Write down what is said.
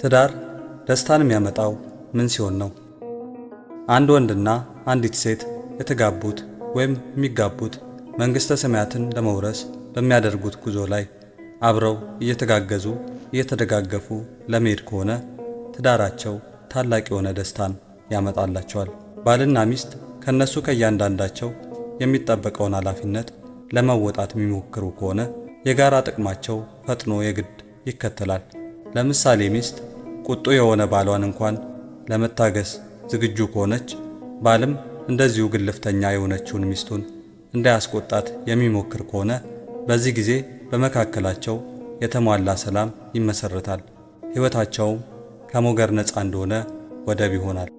ትዳር ደስታን የሚያመጣው ምን ሲሆን ነው? አንድ ወንድና አንዲት ሴት የተጋቡት ወይም የሚጋቡት መንግሥተ ሰማያትን ለመውረስ በሚያደርጉት ጉዞ ላይ አብረው እየተጋገዙ እየተደጋገፉ ለመሄድ ከሆነ ትዳራቸው ታላቅ የሆነ ደስታን ያመጣላቸዋል። ባልና ሚስት ከነሱ ከእያንዳንዳቸው የሚጠበቀውን ኃላፊነት ለመወጣት የሚሞክሩ ከሆነ የጋራ ጥቅማቸው ፈጥኖ የግድ ይከተላል። ለምሳሌ ሚስት ቁጡ የሆነ ባሏን እንኳን ለመታገስ ዝግጁ ከሆነች፣ ባልም እንደዚሁ ግልፍተኛ የሆነችውን ሚስቱን እንዳያስቆጣት የሚሞክር ከሆነ በዚህ ጊዜ በመካከላቸው የተሟላ ሰላም ይመሰረታል። ሕይወታቸውም ከሞገር ነፃ እንደሆነ ወደብ ይሆናል።